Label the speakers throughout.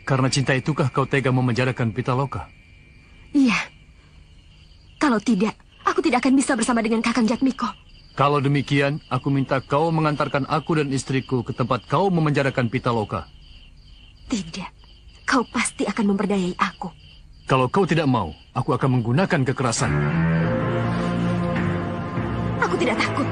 Speaker 1: Karena cinta itukah kau tega memenjarakan Pitaloka?
Speaker 2: Iya. Kalau tidak, aku tidak akan bisa bersama dengan Kakang Jatmiko.
Speaker 1: Kalau demikian, aku minta kau mengantarkan aku dan istriku ke tempat kau memenjarakan Pitaloka.
Speaker 2: Tidak. Kau pasti akan memperdayai aku.
Speaker 1: Kalau kau tidak mau, aku akan menggunakan kekerasan.
Speaker 2: Aku tidak takut.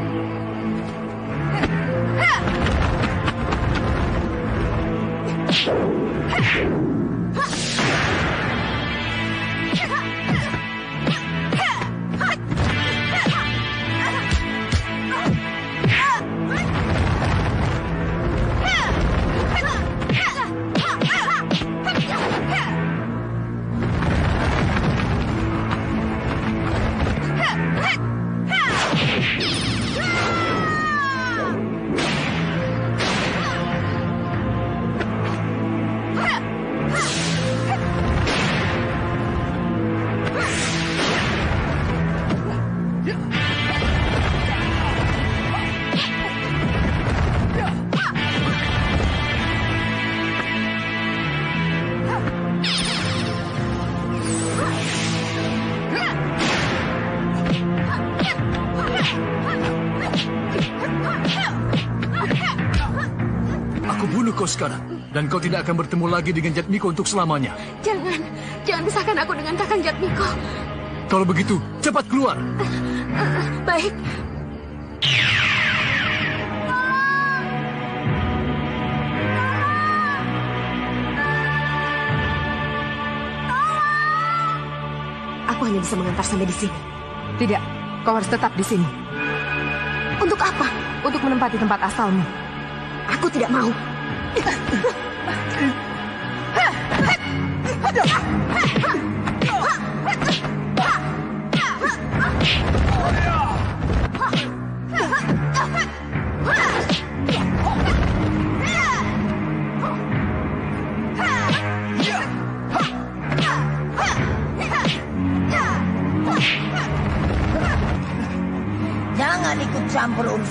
Speaker 1: Sekarang, dan kau tidak akan bertemu lagi dengan Jatmiko untuk selamanya.
Speaker 2: Jangan pisahkan aku dengan Kakang Jatmiko.
Speaker 1: Kalau begitu, cepat keluar.
Speaker 2: Baik. Aku hanya bisa mengantar sampai di sini.
Speaker 3: Tidak, kau harus tetap di sini.
Speaker 2: Untuk apa?
Speaker 3: Untuk menempati tempat asalmu.
Speaker 2: Aku tidak mau.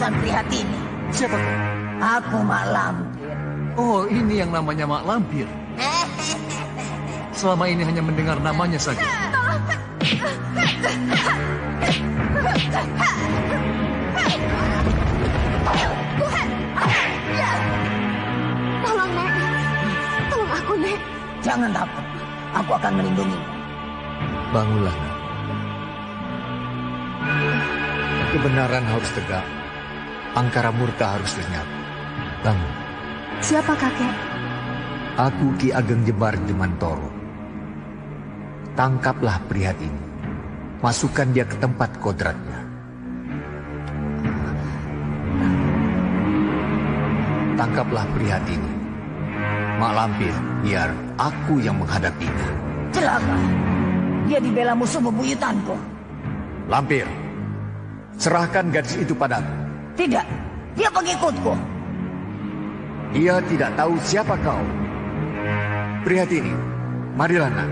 Speaker 4: urusan Prihatini.
Speaker 1: Siapa kau?
Speaker 4: Aku Mak Lampir.
Speaker 1: Oh, ini yang namanya Mak Lampir. Selama ini hanya mendengar namanya saja.
Speaker 2: Tolong, Nek. Tolong aku, Nek.
Speaker 4: Jangan takut, aku akan melindungimu.
Speaker 5: Bangunlah, nak. Kebenaran harus tegak. Angkara murka harus lenyap. Bangun.
Speaker 2: Siapa kakek?
Speaker 5: Aku Ki Ageng Jembar Jemantoro. Tangkaplah Prihatini. Masukkan dia ke tempat kodratnya. Tangkaplah Prihatini. Mak Lampir, biar aku yang menghadapinya.
Speaker 4: Celaka, dia dibela musuh bebuyutanku.
Speaker 5: Lampir, serahkan gadis itu padaku.
Speaker 4: Tidak, dia pengikutku.
Speaker 5: Dia tidak tahu siapa kau. Prihatini, marilah nak.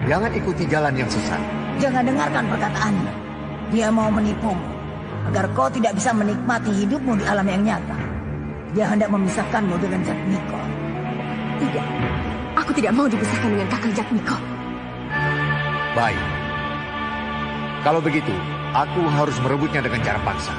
Speaker 5: Jangan ikuti jalan yang sesat.
Speaker 4: Jangan dengarkan perkataannya. Dia mau menipumu, agar kau tidak bisa menikmati hidupmu di alam yang nyata. Dia hendak memisahkanmu dengan Jatmiko.
Speaker 2: Tidak, aku tidak mau dipisahkan dengan Kakang Jatmiko.
Speaker 5: Baik. Kalau begitu, aku harus merebutnya dengan cara paksa.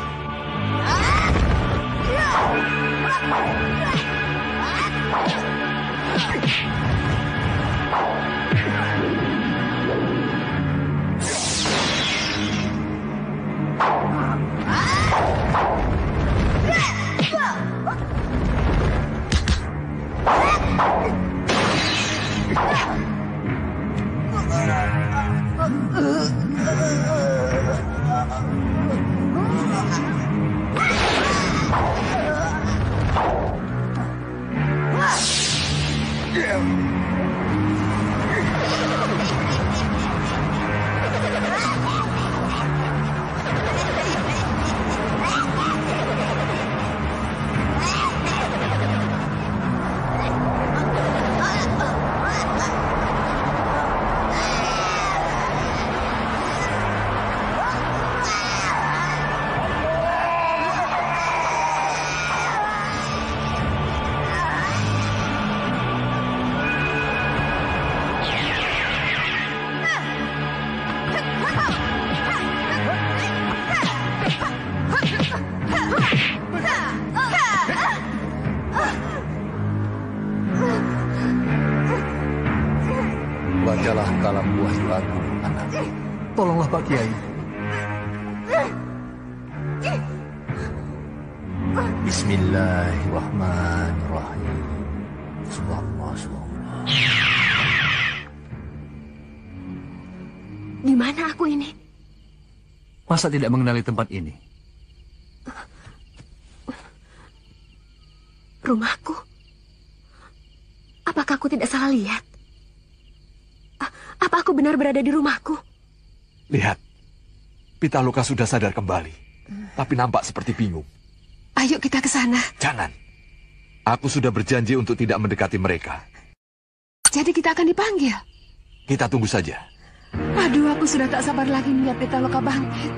Speaker 5: Bacalah kalam wahyu aku, anak.
Speaker 1: Tolonglah Pak Kiai.
Speaker 5: Bismillahirrahmanirrahim. Subhanallah, subhanallah.
Speaker 2: Di mana aku ini?
Speaker 1: Masa tidak mengenali tempat ini?
Speaker 2: Rumahku? Apakah aku tidak salah lihat? Apa aku benar berada di rumahku?
Speaker 6: Lihat, Pitaloka sudah sadar kembali, tapi nampak seperti bingung.
Speaker 3: Ayo kita ke sana.
Speaker 6: Jangan. Aku sudah berjanji untuk tidak mendekati mereka.
Speaker 3: Jadi kita akan dipanggil.
Speaker 6: Kita tunggu saja.
Speaker 3: Aduh, aku sudah tak sabar lagi melihat Pitaloka bangkit.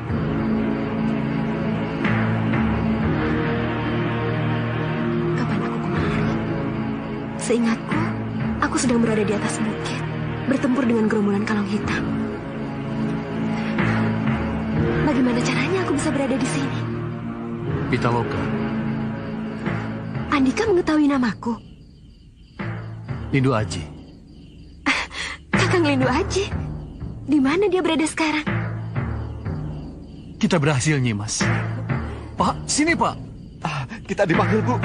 Speaker 2: Kapan aku kemari? Seingatku, aku sedang berada di atas bukit, bertempur dengan gerombolan kalong hitam. Bagaimana caranya aku bisa berada di sini?
Speaker 1: Pitaloka.
Speaker 2: Andika mengetahui namaku.
Speaker 1: Lindu Aji.
Speaker 2: Kakang Lindu Aji. Di mana dia berada sekarang?
Speaker 1: Kita berhasil, Nyimas. Pak, sini Pak.
Speaker 6: Kita dipanggil, Bu.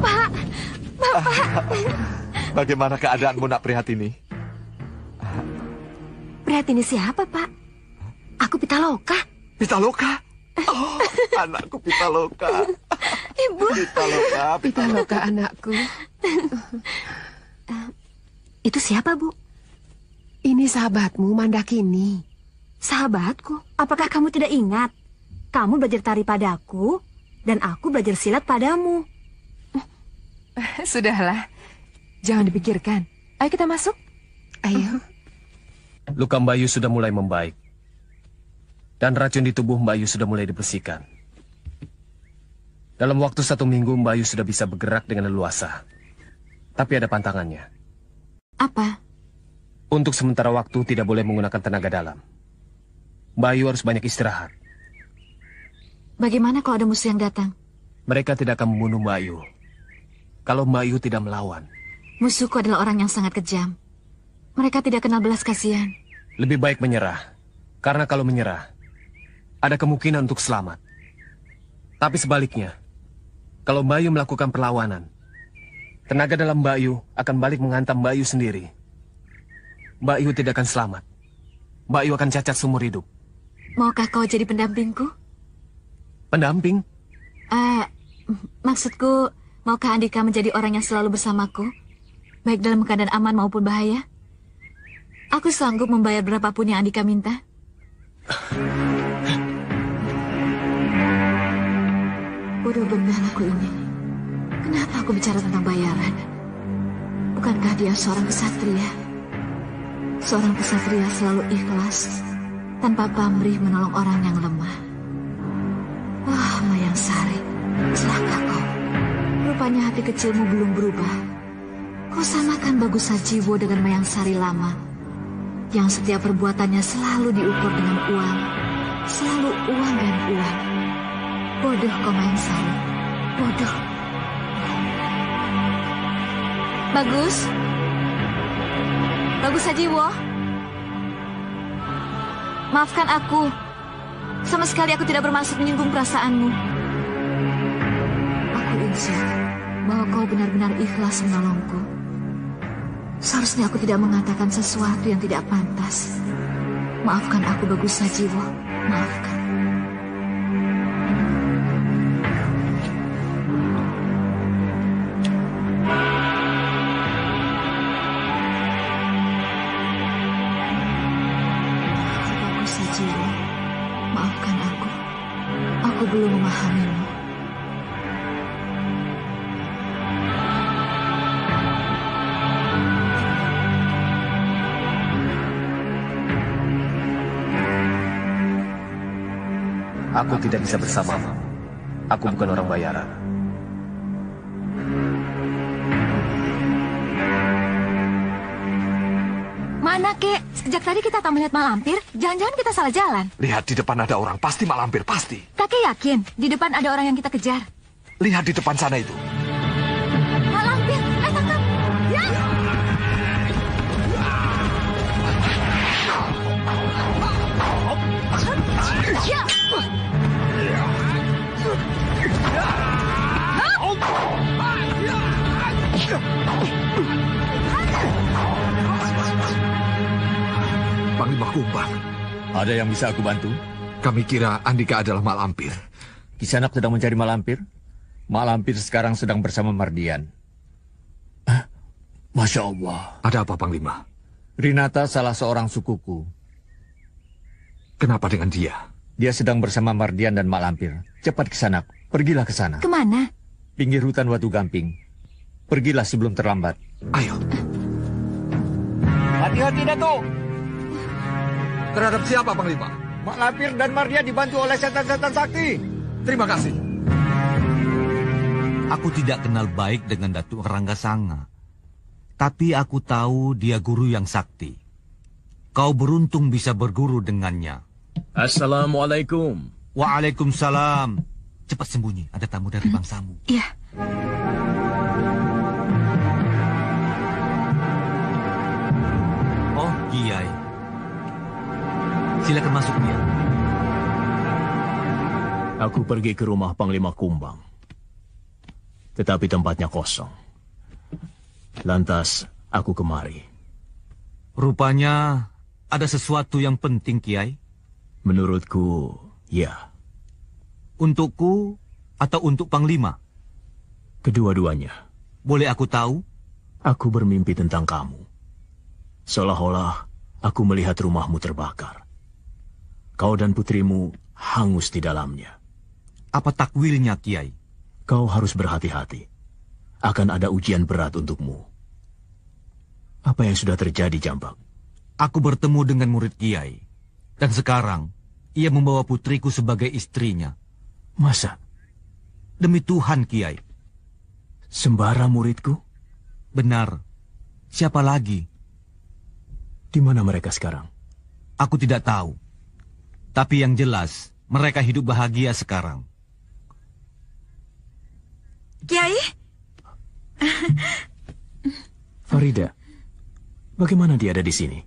Speaker 2: Pak, Bapak.
Speaker 6: Bagaimana keadaanmu, Nak Prihatini?
Speaker 2: Prihatini siapa, Pak? Aku Pitaloka.
Speaker 6: Pitaloka? Oh, anakku Pitaloka.
Speaker 2: Ibu.
Speaker 3: Pitaloka anakku.
Speaker 2: Itu siapa, Bu?
Speaker 3: Ini sahabatmu, Mandakini.
Speaker 2: Sahabatku? Apakah kamu tidak ingat? Kamu belajar tari padaku, dan aku belajar silat padamu.
Speaker 3: Sudahlah. Jangan dipikirkan. Ayo kita masuk. Ayo.
Speaker 1: Luka Bayu sudah mulai membaik.
Speaker 7: Dan racun di tubuh Mbak Ayu sudah mulai dibersihkan. Dalam waktu 1 minggu Mbak Ayu sudah bisa bergerak dengan leluasa. Tapi ada pantangannya.
Speaker 3: Apa?
Speaker 7: Untuk sementara waktu tidak boleh menggunakan tenaga dalam. Mbak Ayu harus banyak istirahat.
Speaker 3: Bagaimana kalau ada musuh yang datang?
Speaker 7: Mereka tidak akan membunuh Mbak Ayu kalau Mbak Ayu tidak melawan.
Speaker 3: Musuhku adalah orang yang sangat kejam. Mereka tidak kenal belas kasihan.
Speaker 7: Lebih baik menyerah. Karena kalau menyerah, ada kemungkinan untuk selamat. Tapi sebaliknya, kalau Mbak Ayu melakukan perlawanan, tenaga dalam Mbak Ayu akan balik menghantam Mbak Ayu sendiri. Mbak Ayu tidak akan selamat. Mbak Ayu akan cacat seumur hidup.
Speaker 3: Maukah kau jadi pendampingku?
Speaker 7: Pendamping?
Speaker 3: Maksudku, maukah Andika menjadi orang yang selalu bersamaku? Baik dalam keadaan aman maupun bahaya? Aku sanggup membayar berapapun yang Andika minta. Bodoh benar aku ini. Kenapa aku bicara tentang bayaran? Bukankah dia seorang kesatria? Seorang kesatria selalu ikhlas, tanpa pamrih menolong orang yang lemah. Wah, Mayang Sari, celaka kau. Rupanya hati kecilmu belum berubah. Kau samakan Bagus Sajiwo dengan Mayang Sari lama, yang setiap perbuatannya selalu diukur dengan uang. Selalu uang dan uang. Bodoh kau, Mayang Sari. Bodoh. Bagus. Bagus Sajiwo. Maafkan aku. Sama sekali aku tidak bermaksud menyinggung perasaanmu. Aku insya bahwa kau benar-benar ikhlas menolongku. Seharusnya aku tidak mengatakan sesuatu yang tidak pantas. Maafkan aku, Bagus Sajiwo. Maafkan. Bagus Sajiwo. Maafkan aku. Aku belum memahamimu.
Speaker 7: Aku tidak bisa bersamamu. Aku bukan orang bayaran.
Speaker 3: Mana, Kek? Sejak tadi kita tak melihat malampir. Jangan-jangan kita salah jalan.
Speaker 6: Lihat di depan ada orang, pasti malampir, pasti.
Speaker 3: Kakek yakin di depan ada orang yang kita kejar.
Speaker 6: Lihat di depan sana itu.
Speaker 3: Malampir, tangkap! Ya! Ya!
Speaker 6: Panglima Kumbang,
Speaker 8: Ada yang bisa aku bantu?
Speaker 6: kami kira Andika adalah malampir.
Speaker 8: Kisanak sedang mencari malampir? Malampir sekarang sedang bersama Mardian. Masya Allah.
Speaker 6: Ada apa, Panglima?
Speaker 8: Rinata salah seorang sukuku.
Speaker 6: Kenapa dengan dia?
Speaker 8: Dia sedang bersama Mardian dan Malampir. Cepat Kisanak, pergilah ke sana.
Speaker 3: Kemana?
Speaker 8: Pinggir hutan Watu Gamping. Pergilah sebelum terlambat.
Speaker 6: Ayo.
Speaker 8: Hati-hati, Datuk.
Speaker 6: Terhadap siapa, Panglima?
Speaker 8: Malampir dan Mardian dibantu oleh setan-setan sakti.
Speaker 6: Terima kasih.
Speaker 9: Aku tidak kenal baik dengan Datuk Ranggasanga. Tapi aku tahu dia guru yang sakti. Kau beruntung bisa berguru dengannya.
Speaker 1: Assalamualaikum.
Speaker 9: Waalaikumsalam. Cepat sembunyi, ada tamu dari bangsamu.
Speaker 3: Iya.
Speaker 9: Oh, Kiai. Silakan masuk, Kiai.
Speaker 1: Aku pergi ke rumah Panglima Kumbang. Tetapi tempatnya kosong. Lantas, aku kemari.
Speaker 9: Rupanya ada sesuatu yang penting, Kiai.
Speaker 1: Menurutku, ya.
Speaker 9: Untukku atau untuk Panglima?
Speaker 1: Kedua-duanya.
Speaker 9: Boleh aku tahu?
Speaker 1: Aku bermimpi tentang kamu. Seolah-olah aku melihat rumahmu terbakar. Kau dan putrimu hangus di dalamnya.
Speaker 9: Apa takwilnya, Kiai?
Speaker 1: Kau harus berhati-hati. Akan ada ujian berat untukmu. Apa yang sudah terjadi, Jambak?
Speaker 9: Aku bertemu dengan murid Kiai. Dan sekarang, ia membawa putriku sebagai istrinya.
Speaker 1: Masa?
Speaker 9: Demi Tuhan, Kiai.
Speaker 1: Sembara muridku?
Speaker 9: Benar. Siapa lagi?
Speaker 1: Di mana mereka sekarang?
Speaker 9: Aku tidak tahu. Tapi yang jelas, mereka hidup bahagia sekarang.
Speaker 3: Kiai?
Speaker 1: Farida, bagaimana dia ada di sini?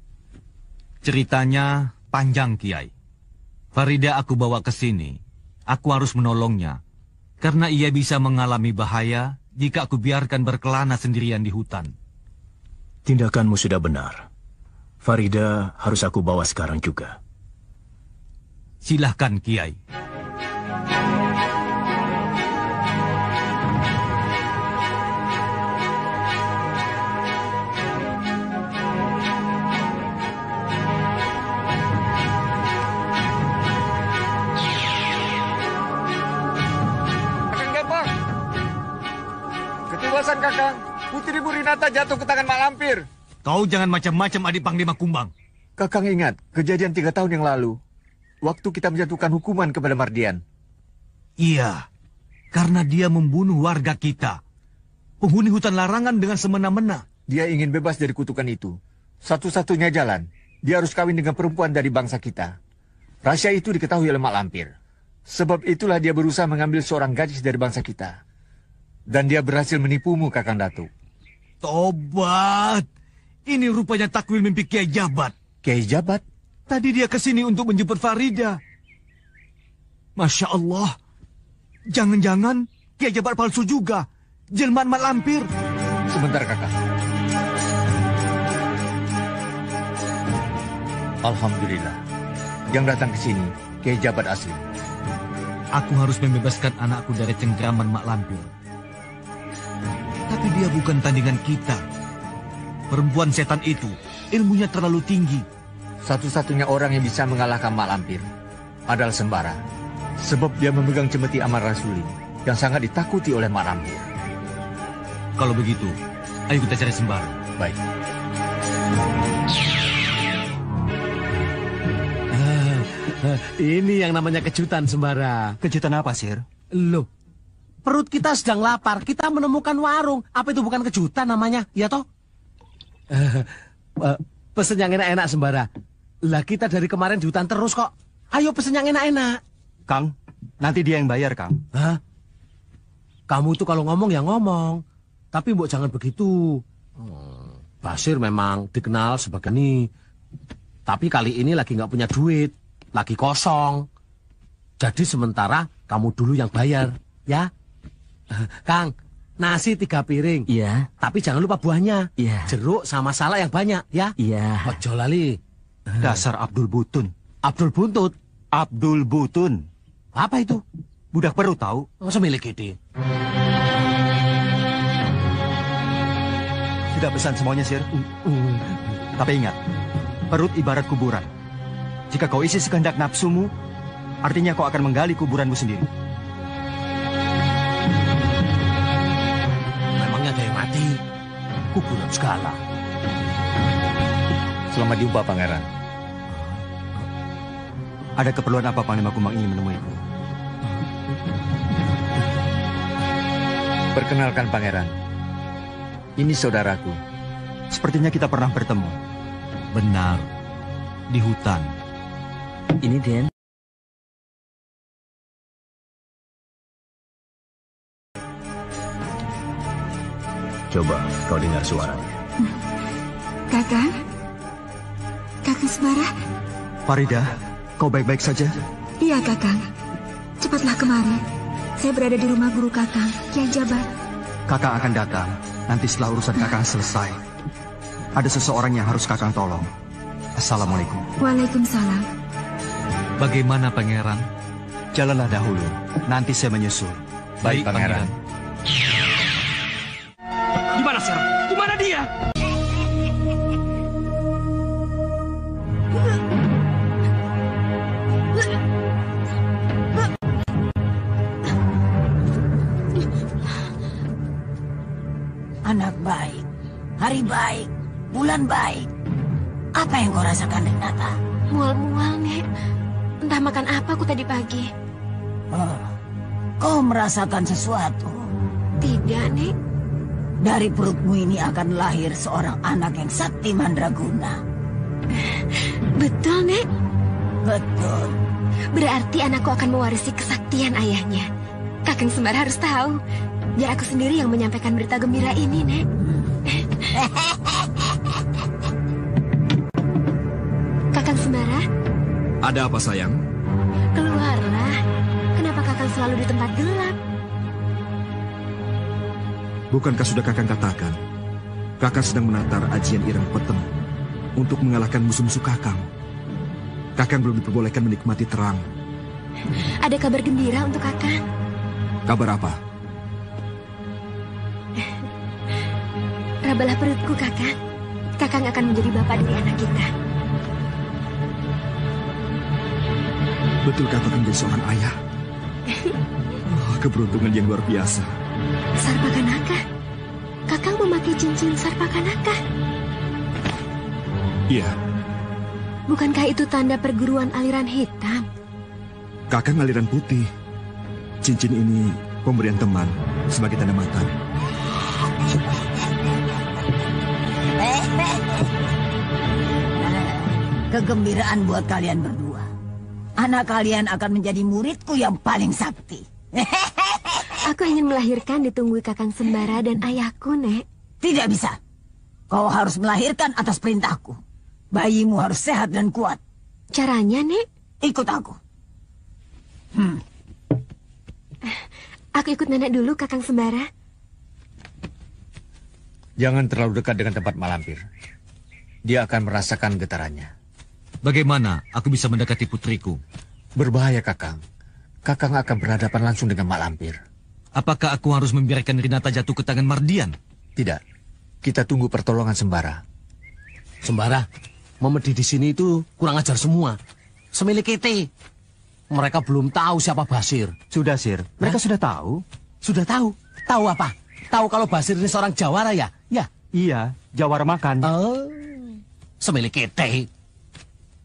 Speaker 9: Ceritanya panjang, Kiai. Farida aku bawa ke sini. Aku harus menolongnya. Karena ia bisa mengalami bahaya jika aku biarkan berkelana sendirian di hutan.
Speaker 1: Tindakanmu sudah benar. Farida harus aku bawa sekarang juga.
Speaker 9: Silahkan, Kiai.
Speaker 5: Ketibaasan Kakang, Putri Burinata jatuh ke tangan Mak Lampir.
Speaker 9: Kau jangan macam-macam, Adik Panglima Kumbang.
Speaker 5: Kakang ingat kejadian 3 tahun yang lalu, waktu kita menjatuhkan hukuman kepada Mardian.
Speaker 9: Iya, karena dia membunuh warga kita. Penghuni hutan larangan dengan semena-mena.
Speaker 5: Dia ingin bebas dari kutukan itu. Satu-satunya jalan, dia harus kawin dengan perempuan dari bangsa kita. Rahasia itu diketahui oleh Mak Lampir. Sebab itulah dia berusaha mengambil seorang gadis dari bangsa kita. Dan dia berhasil menipumu, Kakang Datuk.
Speaker 9: Tobat! Ini rupanya takwil mimpi Kiai Jabat.
Speaker 5: Kiai Jabat?
Speaker 9: Tadi dia kesini untuk menjemput Farida. Masya Allah. Jangan-jangan Kiai Jabat palsu juga. Jelmaan Mak Lampir.
Speaker 5: Sebentar, Kakang. Alhamdulillah. Yang datang ke sini, Kiai Jabat asli.
Speaker 9: Aku harus membebaskan anakku dari cengkraman Mak Lampir. Tapi dia bukan tandingan kita. Perempuan setan itu ilmunya terlalu tinggi.
Speaker 5: Satu-satunya orang yang bisa mengalahkan Mak Lampir adalah Sembara. Sebab dia memegang cemeti Amar Rasuli yang sangat ditakuti oleh Mak Lampir.
Speaker 9: Kalau begitu, ayo kita cari Sembara.
Speaker 5: Baik.
Speaker 10: Ini yang namanya kejutan, Sembara.
Speaker 7: Kejutan apa, Sir?
Speaker 10: Loh, perut kita sedang lapar, kita menemukan warung. Apa itu bukan kejutan namanya, ya toh? Pesen yang enak-enak, Sembara. Lah kita dari kemarin di hutan terus kok. Ayo pesen yang enak-enak.
Speaker 7: Kang, nanti dia yang bayar, Kang.
Speaker 10: Hah? Kamu tuh kalau ngomong ya ngomong. Tapi mbok jangan begitu. Basir memang dikenal sebagai ini. Tapi kali ini lagi nggak punya duit. Lagi kosong. Jadi sementara kamu dulu yang bayar, ya? Kang, nasi 3 piring.
Speaker 11: Iya.
Speaker 10: Tapi jangan lupa buahnya.
Speaker 11: Iya.
Speaker 10: Jeruk sama salak yang banyak, ya?
Speaker 11: Iya.
Speaker 10: Ojo lali.
Speaker 7: Dasar Abdul Butun.
Speaker 10: Abdul Buntut.
Speaker 7: Abdul Butun.
Speaker 10: Apa itu?
Speaker 7: Budak perut tahu?
Speaker 10: Masa milik ini?
Speaker 7: Sudah pesan semuanya, Sir. Tapi ingat, perut ibarat kuburan. Jika kau isi sekehendak nafsumu, artinya kau akan menggali kuburanmu sendiri.
Speaker 10: Memangnya ada yang mati? Kuburan segala.
Speaker 5: Selamat jumpa, Pangeran.
Speaker 7: Ada keperluan apa Panglima Kumbang ingin menemuiku?
Speaker 5: Perkenalkan, Pangeran. Ini saudaraku.
Speaker 7: Sepertinya kita pernah bertemu.
Speaker 9: Benar. Di hutan.
Speaker 11: Ini Den.
Speaker 1: Coba kau dengar suaranya.
Speaker 3: Kakang? Kakang Sembara?
Speaker 7: Farida, kau baik-baik saja?
Speaker 3: Iya, Kakang. Cepatlah kemari. Saya berada di rumah guru Kakang, Kiai Jabat.
Speaker 7: Kakang akan datang. Nanti setelah urusan Kakang selesai. Ada seseorang yang harus Kakang tolong. Assalamualaikum.
Speaker 3: Waalaikumsalam.
Speaker 9: Bagaimana, Pangeran?
Speaker 7: Jalanlah dahulu. Nanti saya menyusul.
Speaker 5: Baik, Pangeran.
Speaker 10: Di mana sekarang? Di mana dia?
Speaker 4: Anak baik, hari baik, bulan baik. Apa yang kau rasakan, Dek Nata?
Speaker 2: Mual-mual, Nek. Entah makan apa aku tadi pagi.
Speaker 4: Oh, kau merasakan sesuatu?
Speaker 2: Tidak, Nek.
Speaker 4: Dari perutmu ini akan lahir seorang anak yang sakti mandraguna.
Speaker 2: Betul, Nek?
Speaker 4: Betul.
Speaker 2: Berarti anakku akan mewarisi kesaktian ayahnya. Kakang Sembara harus tahu. Biar aku sendiri yang menyampaikan berita gembira ini, Nek. Kakang Sembara?
Speaker 12: Ada apa, sayang?
Speaker 2: Keluarlah. Kenapa Kakang selalu di tempat gelap?
Speaker 12: Bukankah sudah Kakang katakan, Kakang sedang menatar ajian Ireng Peteng untuk mengalahkan musuh-musuh Kakang. Kakang belum diperbolehkan menikmati terang.
Speaker 2: Ada kabar gembira untuk Kakang.
Speaker 12: Kabar apa?
Speaker 2: Rabalah perutku, Kakang. Kakang akan menjadi bapak dari anak kita.
Speaker 12: Betul Kakang menjadi seorang ayah? Keberuntungan yang luar biasa.
Speaker 2: Sarpakanaka? Kakang memakai cincin Sarpakanaka?
Speaker 12: Iya.
Speaker 2: Bukankah itu tanda perguruan aliran hitam?
Speaker 12: Kakang aliran putih. Cincin ini pemberian teman sebagai tanda matan.
Speaker 4: Kegembiraan buat kalian berdua. Anak kalian akan menjadi muridku yang paling sakti.
Speaker 2: Aku ingin melahirkan ditunggui Kakang Sembara dan ayahku, Nek.
Speaker 4: Tidak bisa. Kau harus melahirkan atas perintahku. Bayimu harus sehat dan kuat.
Speaker 2: Caranya, Nek?
Speaker 4: Ikut aku.
Speaker 2: Aku ikut nenek dulu, Kakang Sembara.
Speaker 5: Jangan terlalu dekat dengan tempat Malampir. Dia akan merasakan getarannya.
Speaker 9: Bagaimana aku bisa mendekati putriku?
Speaker 5: Berbahaya, Kakang. Kakang akan berhadapan langsung dengan Malampir.
Speaker 9: Apakah aku harus membiarkan Rinata jatuh ke tangan Mardian?
Speaker 5: Tidak. Kita tunggu pertolongan Sembara.
Speaker 10: Sembara, memedi di sini itu kurang ajar semua. Semilik kita. Mereka belum tahu siapa Basir.
Speaker 13: Sudah, Sir. Mereka sudah tahu.
Speaker 10: Sudah tahu? Tahu apa? Tahu kalau Basir ini seorang jawara ya? Ya.
Speaker 13: Iya, jawara makan.
Speaker 10: Oh, semilik kita.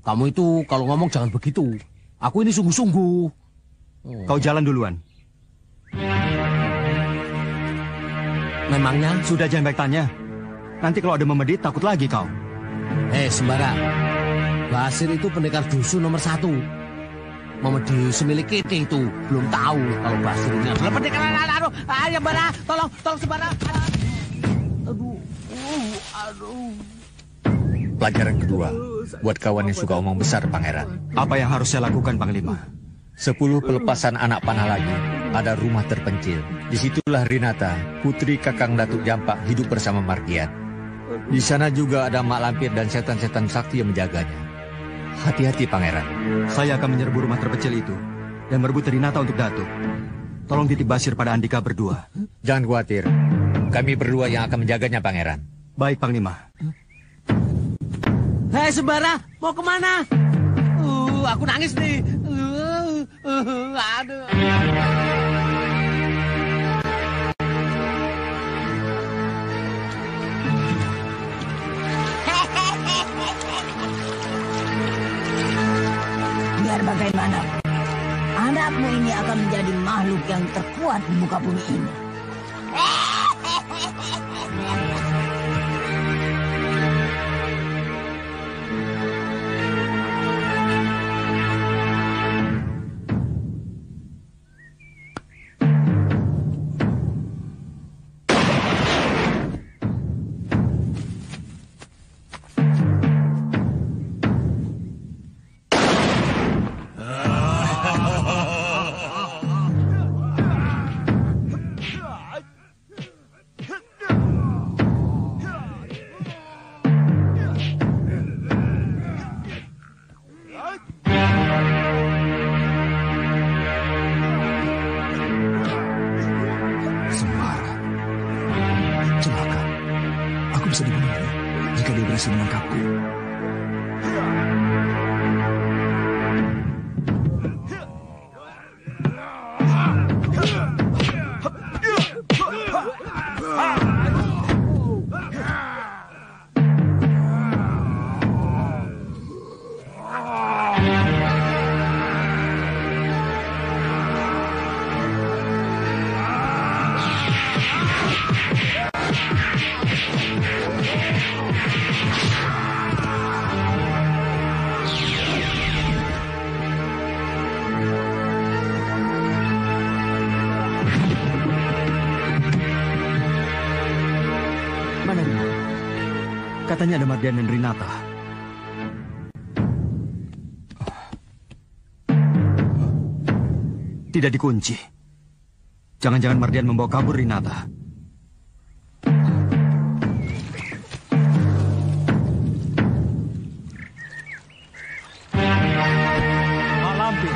Speaker 10: Kamu itu kalau ngomong jangan begitu. Aku ini sungguh-sungguh.
Speaker 13: Kau jalan duluan.
Speaker 10: Memangnya?
Speaker 13: Sudah, jangan baik tanya. Nanti kalau ada memedit, takut lagi kau.
Speaker 10: Sembara. Basir itu pendekar dusun nomor 1. Memedi semilik kita itu belum tahu kalau Basir ini adalah pendekar. Aduh, ayo Sembara, tolong Sembara. Aduh.
Speaker 5: Pelajaran kedua, buat kawan yang suka omong besar, Pangeran.
Speaker 13: Apa yang harus saya lakukan, Panglima?
Speaker 5: 10 pelepasan anak panah lagi, ada rumah terpencil. Disitulah Rinata, putri Kakang Datuk Jampak, hidup bersama Mardian. Di sana juga ada Mak Lampir dan setan-setan sakti yang menjaganya. Hati-hati, Pangeran.
Speaker 13: Saya akan menyerbu rumah terpencil itu dan merebut Rinata untuk Datuk. Tolong titip Basir pada Andika berdua.
Speaker 5: Jangan khawatir, kami berdua yang akan menjaganya, Pangeran.
Speaker 13: Baik, Panglima.
Speaker 10: Hei Sembara, mau kemana? Aku nangis nih. Aduh.
Speaker 4: Biar bagaimana, anakmu ini akan menjadi makhluk yang terkuat di muka bumi ini.
Speaker 12: bisa dibunuh jika dia berhasil menangkapku.
Speaker 13: Katanya ada Mardian dan Rinata. Tidak dikunci. Jangan-jangan Mardian membawa kabur Rinata.
Speaker 12: Malampir.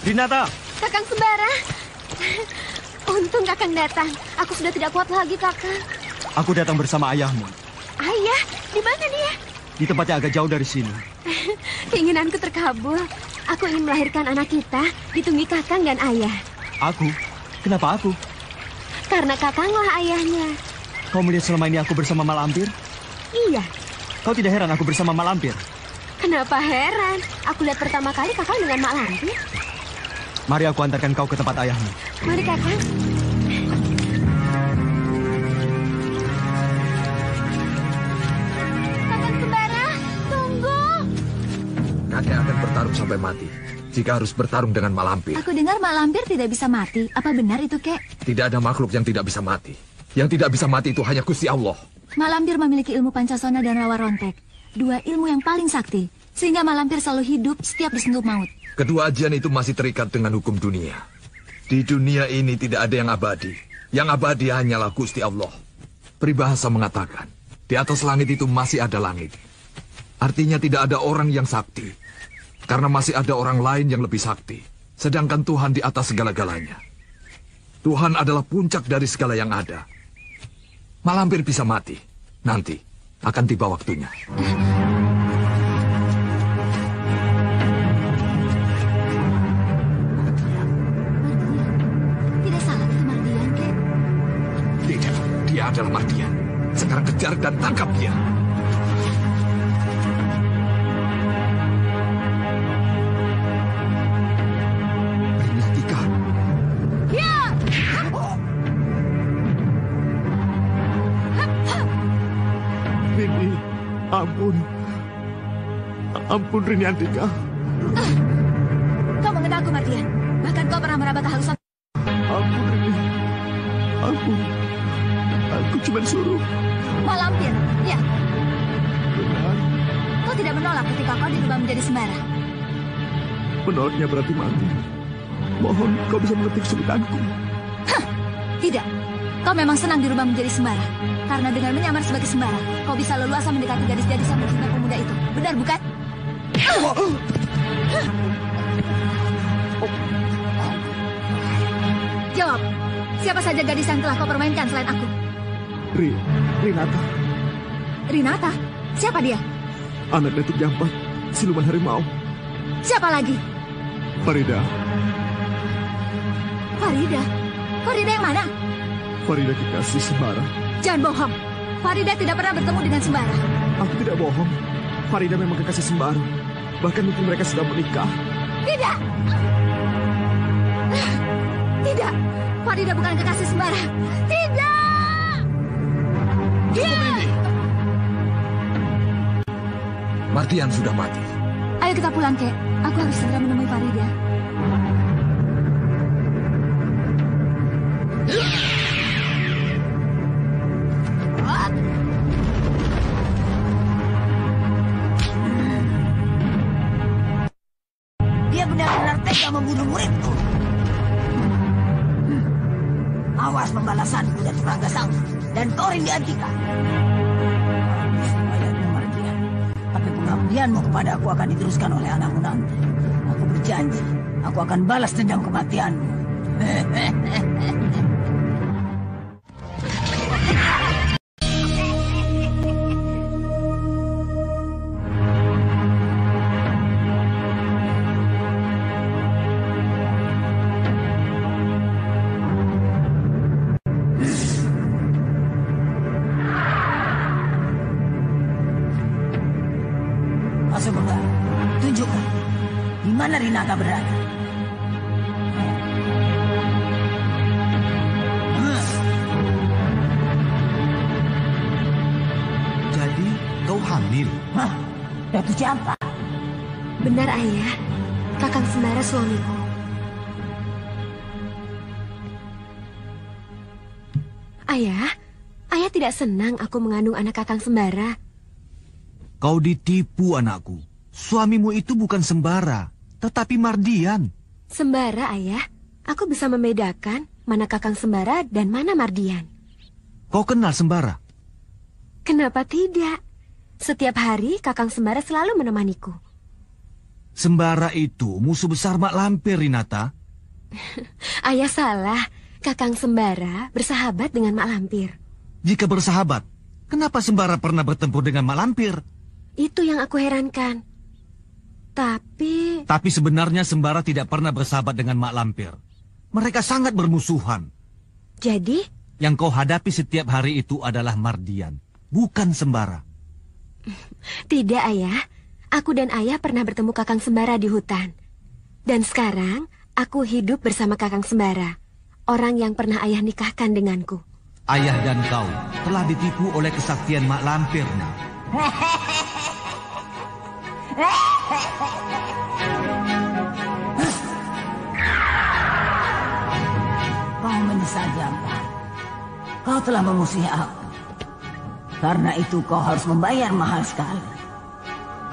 Speaker 13: Rinata!
Speaker 2: Kakang Sembara. Untung Kakang datang. Aku sudah tidak kuat lagi, Kakang.
Speaker 13: Aku datang bersama ayahmu.
Speaker 2: Ayah? Di mana dia?
Speaker 13: Di tempat yang agak jauh dari sini.
Speaker 2: Keinginanku terkabul. Aku ingin melahirkan anak kita, ditemui Kakang dan ayah.
Speaker 13: Aku? Kenapa aku?
Speaker 2: Karena Kakanglah ayahnya.
Speaker 13: Kau melihat selama ini aku bersama Malampir?
Speaker 2: Iya.
Speaker 13: Kau tidak heran aku bersama Malampir?
Speaker 2: Kenapa heran? Aku lihat pertama kali Kakang dengan Mak Lampir.
Speaker 13: Mari aku antarkan kau ke tempat ayahmu.
Speaker 2: Mari, Kakang. Kakang Sembara, tunggu.
Speaker 6: Kakek akan bertarung sampai mati. Jika harus bertarung dengan Malampir.
Speaker 3: Aku dengar Mak Lampir tidak bisa mati. Apa benar itu, Kek?
Speaker 6: Tidak ada makhluk yang tidak bisa mati. Yang tidak bisa mati itu hanya Gusti Allah.
Speaker 3: Mak Lampir memiliki ilmu Pancasona dan Rawa Rontek. Dua ilmu yang paling sakti. Sehingga Mak Lampir selalu hidup setiap disentuh maut.
Speaker 6: Kedua ajian itu masih terikat dengan hukum dunia. Di dunia ini tidak ada yang abadi. Yang abadi hanyalah Gusti Allah. Peribahasa mengatakan, di atas langit itu masih ada langit. Artinya tidak ada orang yang sakti. Karena masih ada orang lain yang lebih sakti. Sedangkan Tuhan di atas segala-galanya. Tuhan adalah puncak dari segala yang ada. Malampir bisa mati. Nanti akan tiba waktunya. Dia adalah Mardian. Sekarang kejar dan tangkap dia.
Speaker 12: Rinyatika.
Speaker 2: Ya!
Speaker 12: Rini, ampun. Ampun, Rinyatika.
Speaker 3: Kau mengenal aku, Mardian. Bahkan kau pernah meraba kehalusan.
Speaker 12: Ampun, Rini. Ampun. Aku cuma suruh.
Speaker 3: Mak Lampir, ya.
Speaker 12: Benar.
Speaker 3: Kau tidak menolak ketika kau dirubah menjadi Sembara.
Speaker 12: Menolaknya berarti mati. Mohon kau bisa mengerti kesulitanku.
Speaker 3: Hah, tidak. Kau memang senang dirubah menjadi Sembara. Karena dengan menyamar sebagai Sembara, kau bisa leluasa mendekati gadis-gadis yang bercinta pemuda itu. Benar bukan? Jawab. Siapa saja gadis yang telah kau permainkan selain aku?
Speaker 12: Rinata.
Speaker 3: Rinata? Siapa dia?
Speaker 12: Anak Datuk Jampat, siluman harimau.
Speaker 3: Siapa lagi?
Speaker 12: Farida.
Speaker 3: Farida? Farida yang mana?
Speaker 12: Farida kekasih Sembara.
Speaker 3: Jangan bohong. Farida tidak pernah bertemu dengan Sembara.
Speaker 12: Aku tidak bohong. Farida memang kekasih Sembara. Bahkan mungkin mereka sudah menikah.
Speaker 3: Tidak! Tidak! Farida bukan kekasih Sembara. Tidak!
Speaker 6: Mardian sudah mati.
Speaker 3: Ayo kita pulang, Kek. Aku harus segera menemui Farida.
Speaker 4: bisa membunuh muridku. Awas pembalasanku dari Ranggasang dan Thorin di Antika. Sebayarnya Mardian. Tapi pengabdianmu kepada aku akan diteruskan oleh anakmu nanti. Aku berjanji, aku akan balas dendam kematianmu. Asubangga, tunjukkan di mana Rinata berada.
Speaker 9: Jadi kau hamil?
Speaker 4: Hah? Datu Jampa?
Speaker 2: Benar, Ayah. Kakang Sembara suamiku. Ayah, Ayah tidak senang aku mengandung anak Kakang Sembara.
Speaker 9: Kau ditipu, anakku. Suamimu itu bukan Sembara, tetapi Mardian.
Speaker 2: Sembara, Ayah. Aku bisa membedakan mana Kakang Sembara dan mana Mardian.
Speaker 9: Kau kenal Sembara?
Speaker 2: Kenapa tidak? Setiap hari Kakang Sembara selalu menemaniku.
Speaker 9: Sembara itu musuh besar Mak Lampir, Rinata.
Speaker 2: Ayah salah. Kakang Sembara bersahabat dengan Mak Lampir.
Speaker 9: Jika bersahabat, kenapa Sembara pernah bertempur dengan Mak Lampir?
Speaker 2: Itu yang aku herankan. Tapi
Speaker 9: sebenarnya Sembara tidak pernah bersahabat dengan Mak Lampir. Mereka sangat bermusuhan.
Speaker 2: Jadi?
Speaker 9: Yang kau hadapi setiap hari itu adalah Mardian, bukan Sembara.
Speaker 2: Tidak, Ayah. Aku dan Ayah pernah bertemu Kakang Sembara di hutan. Dan sekarang, aku hidup bersama Kakang Sembara, orang yang pernah Ayah nikahkan denganku.
Speaker 9: Ayah dan kau telah ditipu oleh kesaktian Mak Lampir, Nak.
Speaker 4: Kau menyesal, Jampa. Kau telah memusuhi aku. Karena itu kau harus membayar mahal sekali.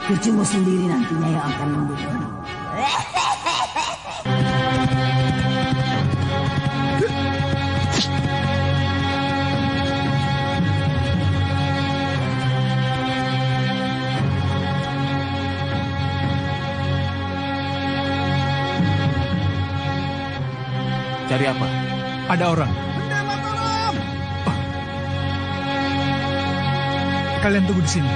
Speaker 4: Cucumu sendiri nantinya yang akan membunuhmu.
Speaker 7: Cari apa?
Speaker 14: Ada orang. Kalian tunggu di sini.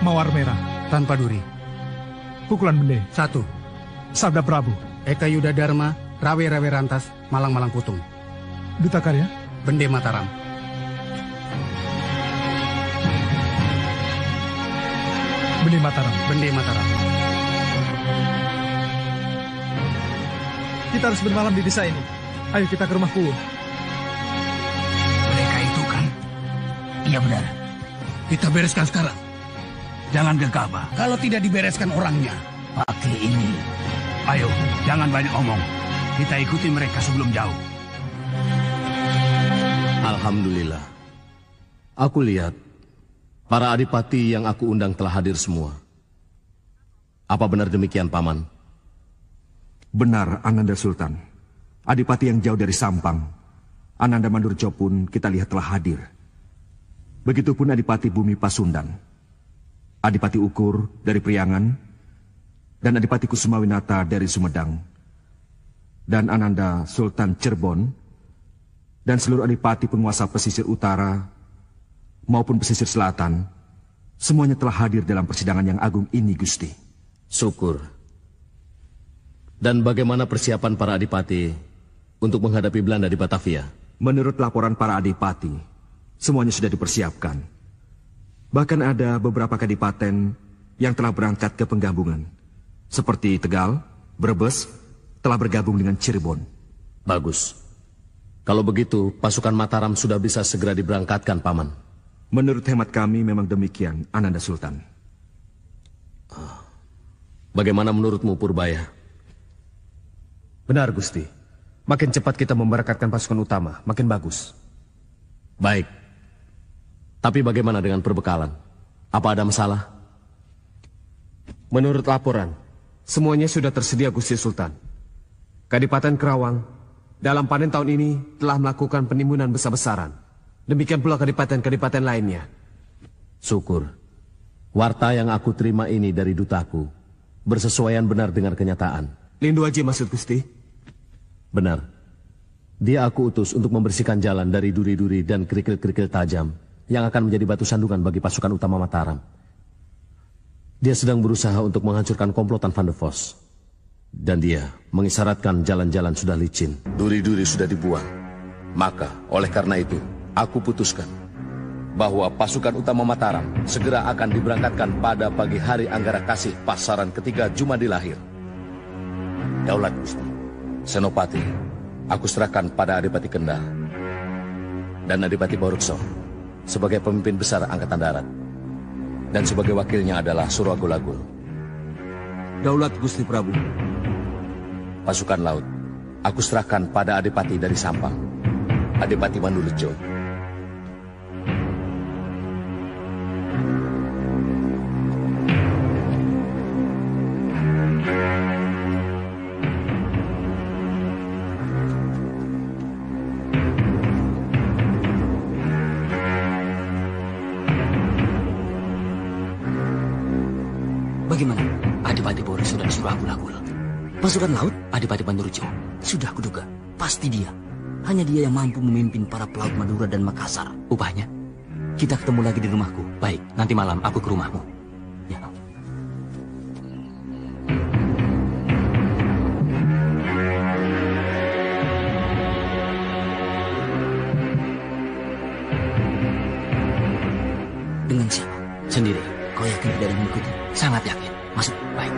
Speaker 14: Mawar merah.
Speaker 15: Tanpa duri.
Speaker 14: Pukulan bende.
Speaker 15: 1.
Speaker 14: Sabda Prabu.
Speaker 15: Eka Yuda Dharma, Rawe Rantas, Malang Putung.
Speaker 14: Duta Karya.
Speaker 15: Bende Mataram.
Speaker 14: Bende Mataram.
Speaker 15: Bende Mataram.
Speaker 14: Kita harus bermalam di desa ini. Ayo kita ke rumah Kuwo.
Speaker 16: Mereka itu kan? Iya benar. Kita bereskan sekarang. Jangan gegabah. Kalau tidak dibereskan orangnya, pakai ini. Ayo, jangan banyak omong. Kita ikuti mereka sebelum jauh.
Speaker 7: Alhamdulillah. Aku lihat para adipati yang aku undang telah hadir semua. Apa benar demikian, Paman?
Speaker 12: Benar, Ananda Sultan. Adipati yang jauh dari Sampang, Ananda Mandurjo pun kita lihat telah hadir. Begitupun Adipati Bumi Pasundan, Adipati Ukur dari Priangan, dan Adipati Kusumawinata dari Sumedang, dan Ananda Sultan Cirebon, dan seluruh adipati penguasa pesisir utara maupun pesisir selatan, semuanya telah hadir dalam persidangan yang agung ini, Gusti.
Speaker 7: Syukur. Dan bagaimana persiapan para adipati untuk menghadapi Belanda di Batavia?
Speaker 12: Menurut laporan para adipati, semuanya sudah dipersiapkan. Bahkan ada beberapa kadipaten yang telah berangkat ke penggabungan. Seperti Tegal, Brebes, telah bergabung dengan Cirebon.
Speaker 7: Bagus. Kalau begitu, pasukan Mataram sudah bisa segera diberangkatkan, Paman.
Speaker 12: Menurut hemat kami memang demikian, Ananda Sultan.
Speaker 7: Bagaimana menurutmu, Purbaya?
Speaker 10: Benar, Gusti. Makin cepat kita memberangkatkan pasukan utama, makin bagus.
Speaker 7: Baik.
Speaker 10: Tapi bagaimana dengan perbekalan? Apa ada masalah?
Speaker 7: Menurut laporan, semuanya sudah tersedia Gusti Sultan. Kadipaten Kerawang dalam panen tahun ini telah melakukan penimbunan besar-besaran. Demikian pula kadipaten-kadipaten lainnya.
Speaker 10: Syukur. Warta yang aku terima ini dari dutaku bersesuaian benar dengan kenyataan.
Speaker 7: Lindu Aji maksud Gusti?
Speaker 10: Benar. Dia aku utus untuk membersihkan jalan dari duri-duri dan kerikil-kerikil tajam yang akan menjadi batu sandungan bagi pasukan utama Mataram. Dia sedang berusaha untuk menghancurkan komplotan Van der Vos. Dan dia mengisyaratkan jalan-jalan sudah licin. Duri-duri sudah dibuang. Maka, oleh karena itu, aku putuskan bahwa pasukan utama Mataram segera akan diberangkatkan pada pagi hari Anggara Kasih Pasaran ketiga Jumadil lahir. Daulat Gusti, Senopati, aku serahkan pada Adipati Kendal dan Adipati Borukso sebagai pemimpin besar Angkatan Darat. Dan sebagai wakilnya adalah Suragul-Agul.
Speaker 13: Daulat Gusti Prabu.
Speaker 10: Pasukan laut, aku serahkan pada Adipati dari Sampang, Adipati Mandurejo.
Speaker 11: Bagaimana? Adipati Borukso dan Suragul-Agul. Pasukan laut, Adipati Mandurejo. Sudah kuduga, pasti dia. Hanya dia yang mampu memimpin para pelaut Madura dan Makassar. Upahnya, kita ketemu lagi di rumahku. Baik, nanti malam aku ke rumahmu. Ya. Dengan siapa? Sendiri. Kau yakin tidak ada yang mengikuti? Sangat yakin. Masuk. Baik.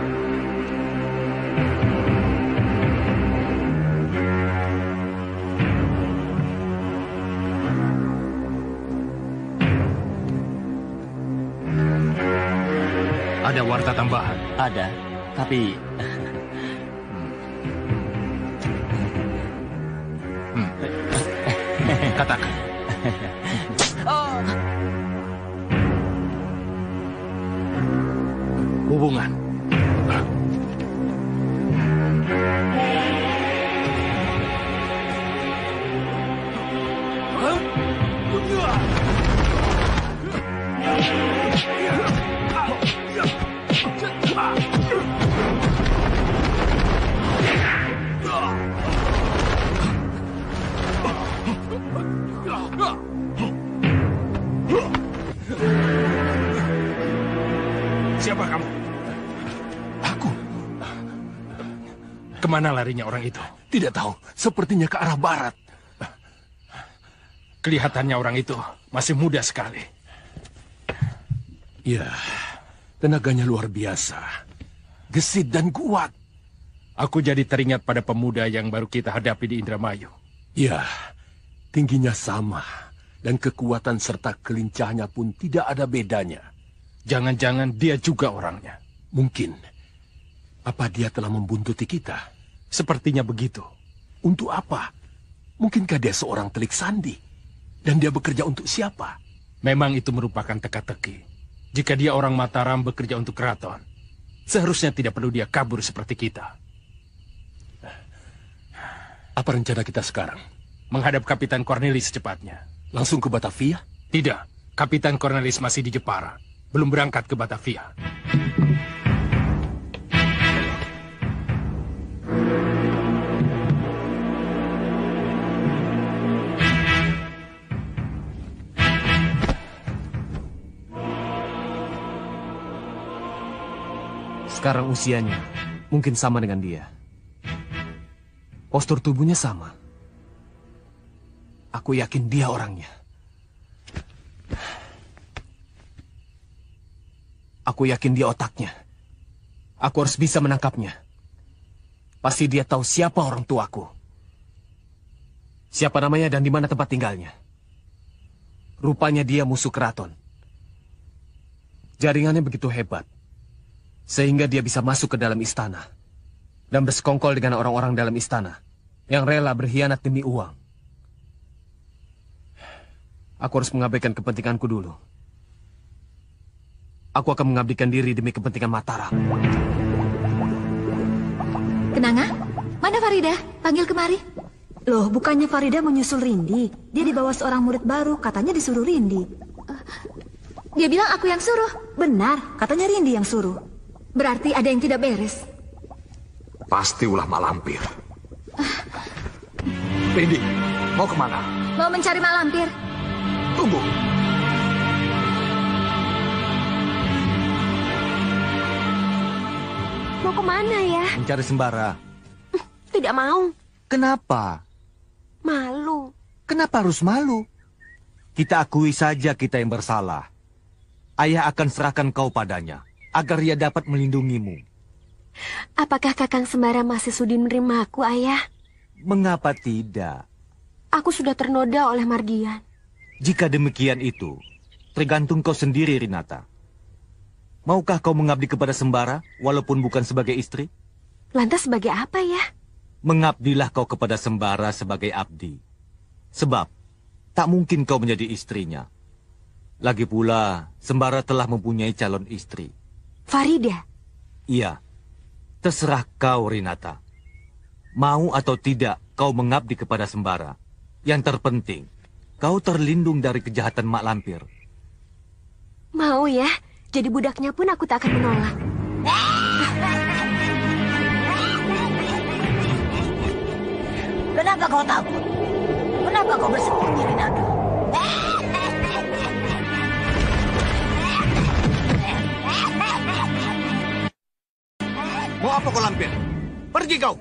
Speaker 7: Ada warta tambahan?
Speaker 11: Ada, tapi...
Speaker 7: Katakan. Hubungan.
Speaker 16: Siapa kamu?
Speaker 7: Aku. Kemana larinya orang itu?
Speaker 16: Tidak tahu. Sepertinya ke arah barat.
Speaker 7: Kelihatannya orang itu masih muda sekali.
Speaker 16: Ya, tenaganya luar biasa. Gesit dan kuat.
Speaker 7: Aku jadi teringat pada pemuda yang baru kita hadapi di Indramayu.
Speaker 16: Ya, tingginya sama. Dan kekuatan serta kelincahnya pun tidak ada bedanya.
Speaker 7: Jangan-jangan dia juga orangnya.
Speaker 16: Mungkin. Apa dia telah membuntuti kita?
Speaker 7: Sepertinya begitu.
Speaker 16: Untuk apa? Mungkinkah dia seorang telik sandi? Dan dia bekerja untuk siapa?
Speaker 7: Memang itu merupakan teka-teki. Jika dia orang Mataram bekerja untuk keraton, seharusnya tidak perlu dia kabur seperti kita.
Speaker 16: Apa rencana kita sekarang?
Speaker 7: Menghadap Kapitan Cornelis secepatnya.
Speaker 16: Langsung ke Batavia?
Speaker 7: Tidak. Kapitan Cornelis masih di Jepara. Belum berangkat ke Batavia. Sekarang usianya mungkin sama dengan dia. Postur tubuhnya sama. Aku yakin dia orangnya. Aku yakin dia otaknya. Aku harus bisa menangkapnya. Pasti dia tahu siapa orang tuaku. Siapa namanya dan di mana tempat tinggalnya. Rupanya dia musuh keraton. Jaringannya begitu hebat. Sehingga dia bisa masuk ke dalam istana. Dan bersekongkol dengan orang-orang dalam istana. Yang rela berkhianat demi uang. Aku harus mengabaikan kepentinganku dulu. Aku akan mengabdikan diri demi kepentingan Mataram.
Speaker 3: Kenanga, mana Farida? Panggil kemari.
Speaker 17: Loh, bukannya Farida menyusul Rindi. Dia dibawa seorang murid baru, katanya disuruh Rindi.
Speaker 3: Dia bilang aku yang suruh.
Speaker 17: Benar, katanya Rindi yang suruh.
Speaker 3: Berarti ada yang tidak beres.
Speaker 6: Pasti ulah mak lampir. Rindi, mau kemana?
Speaker 3: Mau mencari mak lampir.
Speaker 6: Tunggu.
Speaker 2: Mau kemana ya?
Speaker 9: Mencari sembara.
Speaker 2: Tidak mau.
Speaker 9: Kenapa?
Speaker 2: Malu.
Speaker 9: Kenapa harus malu? Kita akui saja kita yang bersalah. Ayah akan serahkan kau padanya, agar ia dapat melindungimu.
Speaker 2: Apakah Kakang Sembara masih sudi menerimaku, Ayah?
Speaker 9: Mengapa tidak?
Speaker 2: Aku sudah ternoda oleh Mardian.
Speaker 9: Jika demikian itu, tergantung kau sendiri, Rinata. Maukah kau mengabdi kepada Sembara, walaupun bukan sebagai istri?
Speaker 2: Lantas sebagai apa, ya?
Speaker 9: Mengabdilah kau kepada Sembara sebagai abdi. Sebab, tak mungkin kau menjadi istrinya. Lagi pula, Sembara telah mempunyai calon istri.
Speaker 2: Farida?
Speaker 9: Iya. Terserah kau, Rinata. Mau atau tidak kau mengabdi kepada Sembara. Yang terpenting, kau terlindung dari kejahatan mak lampir.
Speaker 2: Mau ya, jadi budaknya pun aku tak akan menolak.
Speaker 4: Kenapa kau takut? Kenapa kau bersembunyi, Rinata?
Speaker 9: Mau apa kau lampir? Pergi kau!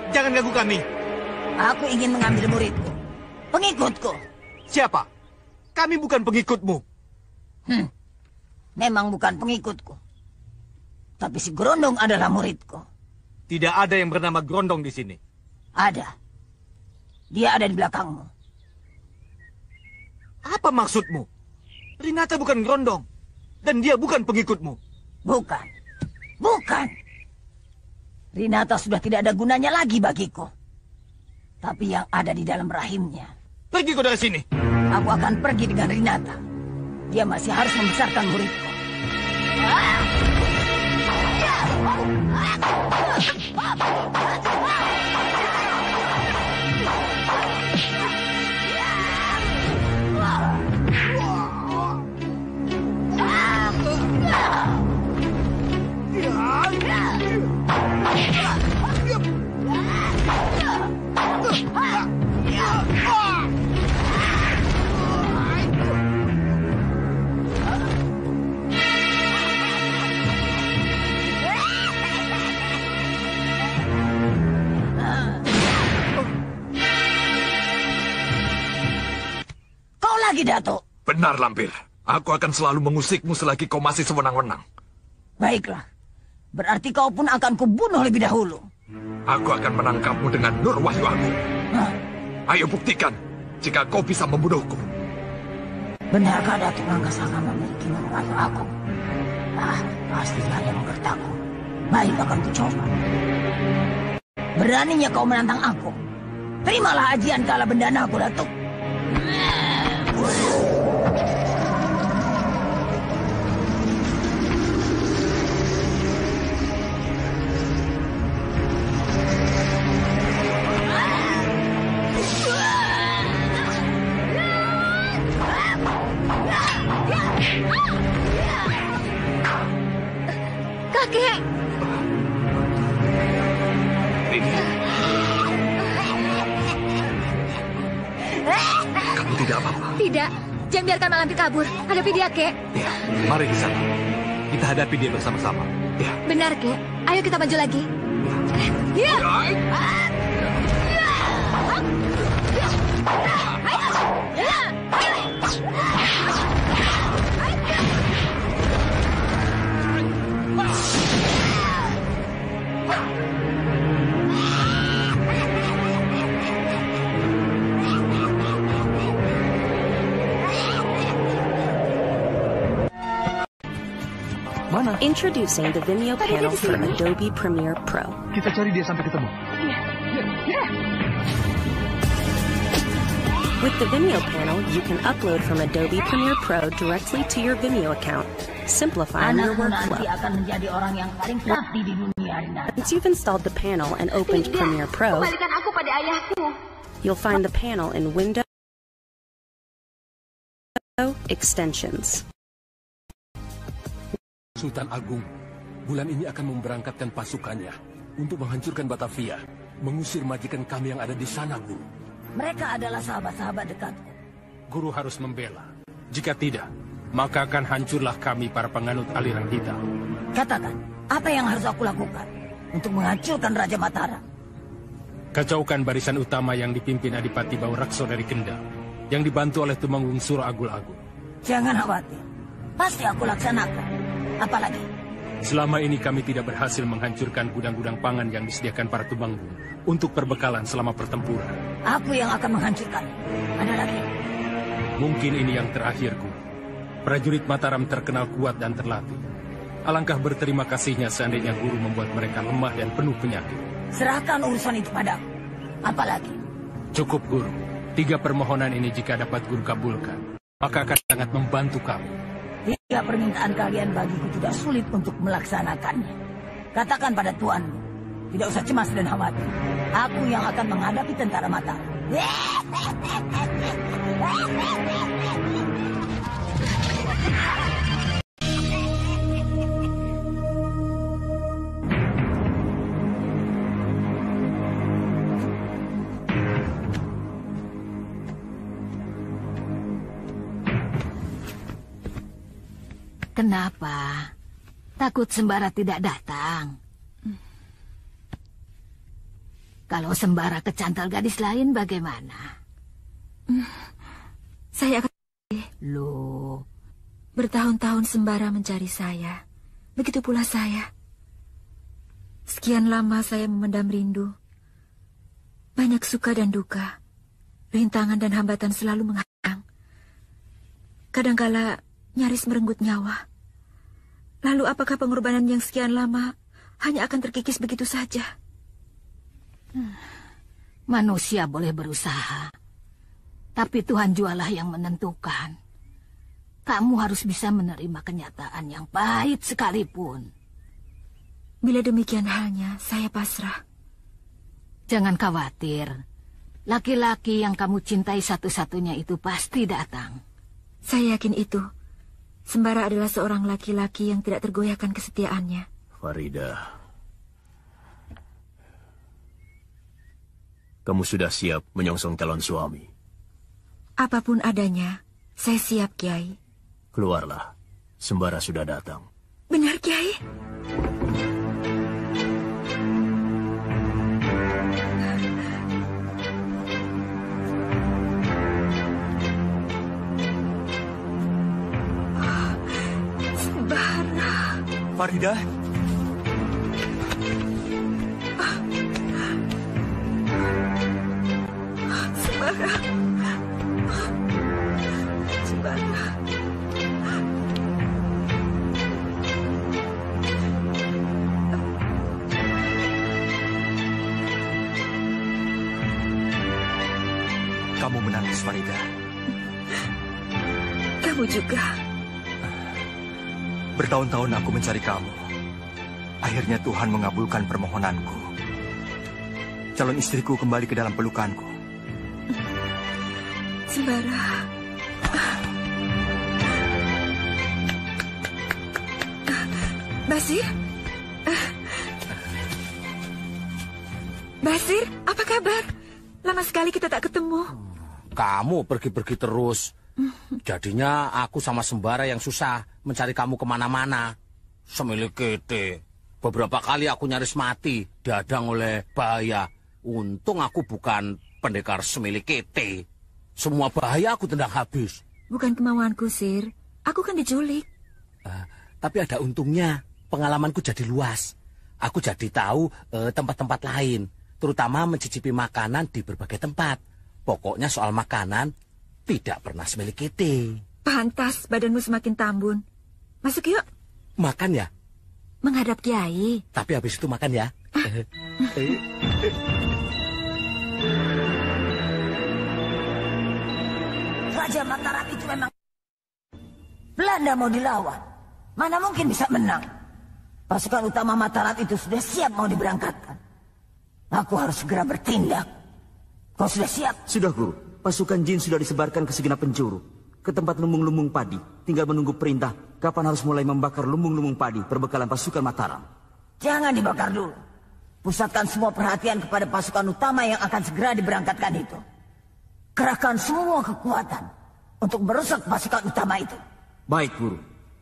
Speaker 9: Jangan ganggu kami.
Speaker 4: Aku ingin mengambil muridku. Pengikutku.
Speaker 9: Siapa? Kami bukan pengikutmu.
Speaker 4: Memang bukan pengikutku. Tapi si Grondong adalah muridku.
Speaker 9: Tidak ada yang bernama Grondong di sini.
Speaker 4: Ada. Dia ada di belakangmu.
Speaker 9: Apa maksudmu? Rinata bukan Grondong. Dan dia bukan pengikutmu.
Speaker 4: Bukan. Bukan. Rinata sudah tidak ada gunanya lagi bagiku. Tapi yang ada di dalam rahimnya.
Speaker 9: Pergi kau dari sini.
Speaker 4: Aku akan pergi dengan Rinata. Dia masih harus membesarkan muridku. Dato.
Speaker 6: Benar, Lampir. Aku akan selalu mengusikmu selagi kau masih sewenang-wenang.
Speaker 4: Baiklah. Berarti kau pun akan kubunuh lebih dahulu.
Speaker 6: Aku akan menangkapmu dengan Nur Wahyu Agung. Ayo buktikan jika kau bisa membunuhku.
Speaker 4: Benarkah Datuk Ranggasanga memiliki Nur Wahyu Agung? Pasti dia yang memberitaku. Baik, akan kucoba. Beraninya kau menantang aku. Terimalah ajian kala bendanaku, Datuk.
Speaker 2: Kakek!
Speaker 6: Kamu tidak apa-apa?
Speaker 2: Tidak, jangan biarkan Mak Lampir kabur. Hadapi dia, Kek.
Speaker 9: Ya, mari ke sana. Kita hadapi dia bersama-sama.
Speaker 6: Ya.
Speaker 2: Benar, Kek. Ayo kita maju lagi. Ya.
Speaker 18: Introducing the Vimeo panel for Adobe Premiere Pro.
Speaker 14: Kita cari dia sampai ketemu.
Speaker 18: With the Vimeo panel, you can upload from Adobe Premiere Pro directly to your Vimeo account, simplifying your workflow. Once you've installed the panel and opened Premiere Pro, you'll find the panel in Windows Extensions.
Speaker 19: Sultan Agung, bulan ini akan memberangkatkan pasukannya untuk menghancurkan Batavia, mengusir majikan kami yang ada di sana, Guru.
Speaker 4: Mereka adalah sahabat-sahabat dekatku.
Speaker 20: Guru harus membela. Jika tidak, maka akan hancurlah kami para penganut aliran hitam.
Speaker 4: Katakan, apa yang harus aku lakukan untuk menghancurkan Raja Mataram?
Speaker 20: Kacaukan barisan utama yang dipimpin Adipati Baurakso dari Kendal, yang dibantu oleh Tumanggung Suro Agul-Agul.
Speaker 4: Jangan khawatir, pasti aku laksanakan. Apalagi?
Speaker 20: Selama ini kami tidak berhasil menghancurkan gudang-gudang pangan yang disediakan para Tumanggung untuk perbekalan selama pertempuran.
Speaker 4: Aku yang akan menghancurkan. Ada lagi?
Speaker 20: Mungkin ini yang terakhir, Guru. Prajurit Mataram terkenal kuat dan terlatih. Alangkah berterima kasihnya seandainya Guru membuat mereka lemah dan penuh penyakit.
Speaker 4: Serahkan urusan itu padaku. Apalagi?
Speaker 20: Cukup, Guru. 3 permohonan ini jika dapat Guru kabulkan, maka akan sangat membantu kami.
Speaker 4: 3 permintaan kalian bagiku tidak sulit untuk melaksanakannya. Katakan pada tuanmu, tidak usah cemas dan khawatir. Aku yang akan menghadapi tentara Mataram. Kenapa? Takut Sembara tidak datang? Kalau Sembara kecantol gadis lain bagaimana?
Speaker 17: Saya akan...
Speaker 4: Loh,
Speaker 17: bertahun-tahun Sembara mencari saya. Begitu pula saya. Sekian lama saya memendam rindu. Banyak suka dan duka. Rintangan dan hambatan selalu menghadang. Kadangkala nyaris merenggut nyawa. Lalu apakah pengorbanan yang sekian lama hanya akan terkikis begitu saja?
Speaker 4: Manusia boleh berusaha, tapi Tuhan jualah yang menentukan. Kamu harus bisa menerima kenyataan yang pahit sekalipun.
Speaker 17: Bila demikian halnya, saya pasrah.
Speaker 4: Jangan khawatir. Laki-laki yang kamu cintai satu-satunya itu pasti datang.
Speaker 17: Saya yakin itu. Sembara adalah seorang laki-laki yang tidak tergoyahkan kesetiaannya.
Speaker 1: Farida, kamu sudah siap menyongsong calon suami?
Speaker 17: Apapun adanya, saya siap, Kiai.
Speaker 1: Keluarlah, Sembara sudah datang.
Speaker 17: Benar, Kiai?
Speaker 13: Farida?
Speaker 17: Sembara. Sembara.
Speaker 13: Kamu menangis, Farida.
Speaker 17: Kamu juga.
Speaker 13: Bertahun-tahun aku mencari kamu. Akhirnya Tuhan mengabulkan permohonanku. Calon istriku kembali ke dalam pelukanku.
Speaker 17: Sembara. Basir? Basir, apa kabar? Lama sekali kita tak ketemu.
Speaker 10: Kamu pergi-pergi terus. Jadinya aku sama Sembara yang susah mencari kamu kemana-mana. Semilik kete. Beberapa kali aku nyaris mati diadang oleh bahaya. Untung aku bukan pendekar semilik kete. Semua bahaya aku tendang habis.
Speaker 17: Bukan kemauanku, Sir. Aku kan diculik.
Speaker 10: Tapi ada untungnya. Pengalamanku jadi luas. Aku jadi tahu tempat-tempat lain. Terutama mencicipi makanan di berbagai tempat. Pokoknya soal makanan tidak pernah semilik kete.
Speaker 17: Pantas badanmu semakin tambun. Masuk yuk.
Speaker 10: Makan ya?
Speaker 17: Menghadap Kiai.
Speaker 10: Tapi habis itu makan ya.
Speaker 4: Raja Mataram itu memang... Belanda mau dilawan. Mana mungkin bisa menang. Pasukan utama Mataram itu sudah siap mau diberangkatkan. Aku harus segera bertindak. Kau sudah siap?
Speaker 11: Sudah, Guru. Pasukan jin sudah disebarkan ke segenap penjuru. Ke tempat lumbung-lumbung padi. Tinggal menunggu perintah kapan harus mulai membakar lumbung-lumbung padi perbekalan pasukan Mataram.
Speaker 4: Jangan dibakar dulu. Pusatkan semua perhatian kepada pasukan utama yang akan segera diberangkatkan itu. Kerahkan semua kekuatan untuk merusak pasukan utama itu.
Speaker 11: Baik, Guru.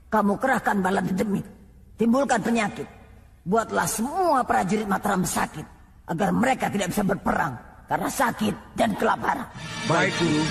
Speaker 4: Kamu kerahkan bala dedemit. Timbulkan penyakit. Buatlah semua prajurit Mataram sakit. Agar mereka tidak bisa berperang karena sakit dan kelaparan.
Speaker 11: Baik, Guru.